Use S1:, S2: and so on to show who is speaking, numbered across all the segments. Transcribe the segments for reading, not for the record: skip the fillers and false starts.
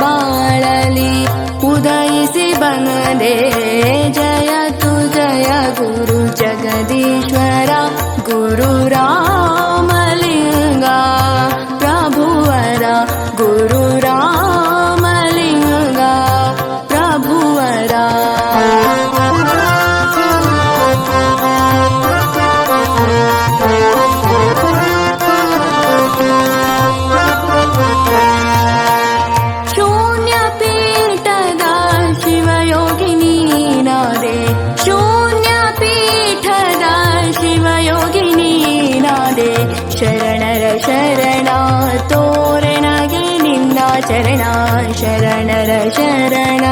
S1: ಬಾಳಲಿ ಉದಯಿಸಿ ಬಂದೆ. ಜಯತು ಜಯ ಗುರು ಜಗದೀಶ್ವರ ಗುರು ರಾಮಲಿಂಗ ಪ್ರಭುವರ ಗುರು ರಾಮಲಿಂಗ ಪ್ರಭುವರ. ಶೂನ್ಯ ಪೀಠದ ಶಿವಯೋಗಿನಿ ನಾದೆ, ಶೂನ್ಯ ಪೀಠದ ಶಿವಯೋಗಿನಿ ನಾದೆ. ಶರಣರ ಶರಣ ತೋರಣಗೆ ನಿನ್ನ ಚರಣ, ಶರಣರ ಶರಣ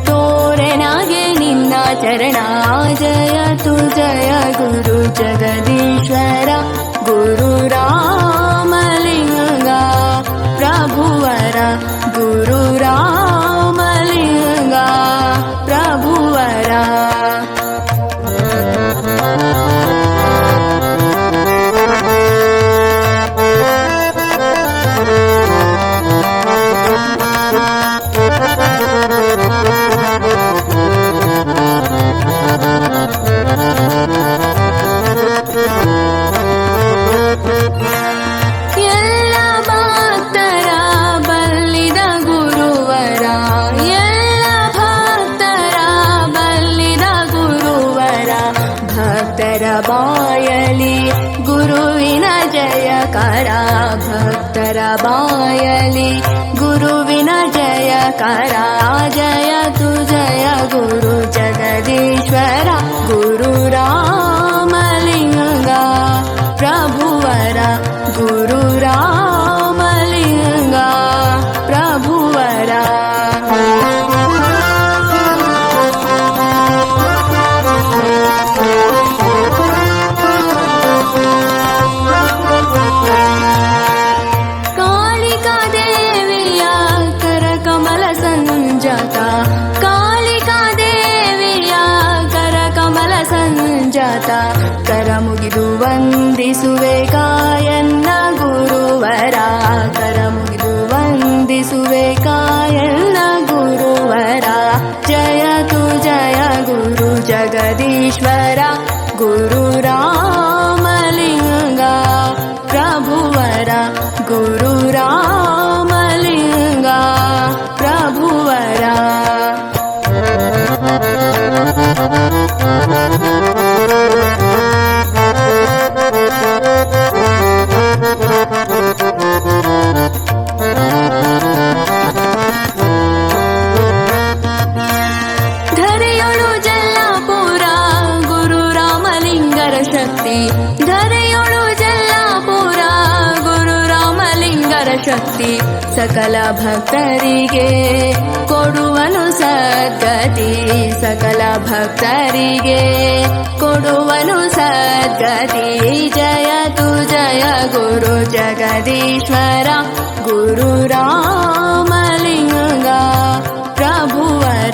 S1: ತೋರಣಗೆ ನಿನ್ನ ಚರಣ. ಜಯತು ಜಯ ಗುರು ಜಗದೀಶ್ವರ ಗುರು ರಾಮಲಿಂಗ ಪ್ರಭುವರ ಗುರು ರಾಮಲಿಂಗ ಪ್ರಭುವರ. ಎಲ್ಲ ಭಕ್ತರ ಬಲ್ಲಿದ ಗುರುವರ, ಎಲ್ಲ ಭಕ್ತರ ಬಲ್ಲಿದ ಗುರುವರ. ಭಕ್ತರ ಬಾಯಲಿ ಗುರುವಿನ ಜಯಕಾರ, ಭಕ್ತರ ಬಾಯಲಿ ಗುರುವಿನ ಜಯಕಾರ. ಜಯತು ಜಯ ಗುರು ಜಗದೀಶ್ವರ ಗುರು ರಾಮಲಿಂಗ ಪ್ರಭುವರ ಗುರು ರಾಮಲಿಂಗ ಪ್ರಭುವರ. ಕಾಳಿಕಾ ದೇವಿಯ ಕರಕಮಲ ಸಂಜಾತ, ಕಾಳಿಕಾ ದೇವಿಯ ಕರಕಮಲ ಸಂಜಾತ. ಕರ ಮುಗಿದು ವಂದಿಸುವೆ ಕಾಯನ್ನ ಗುರುವರ, ಕರ ಮುಗಿದು ವಂದಿಸುವೆ ಕಾಯನ್ನ ಗುರುವರ. ಜಯತು ಜಯ ಗುರು ಜಗದೀಶ್ವರ ಗುರು ರಾಮಲಿಂಗ ಪ್ರಭುವರ ಗುರು ರಾಮಲಿಂಗ ಪ್ರಭುವರ. ಧರೆಯೊಳು ಜಲ್ಲಾಪುರ ಗುರು ರಾಮಲಿಂಗರ ಶಕ್ತಿ, ಧರೆಯೊಳು ಜಲ್ಲಾಪುರ ಗುರು ರಾಮಲಿಂಗರ ಶಕ್ತಿ. ಸಕಲ ಭಕ್ತರಿಗೆ ಕೊಡುವನು ಸದ್ಗತಿ, ಸಕಲ ಭಕ್ತರಿಗೆ ಕೊಡುವನು ಸದ್ಗತಿ. ಜಯತು ಜಯ ಗುರು ಜಗದೀಶ್ವರ ಗುರು ರಾಮಲಿಂಗ ಪ್ರಭುವರ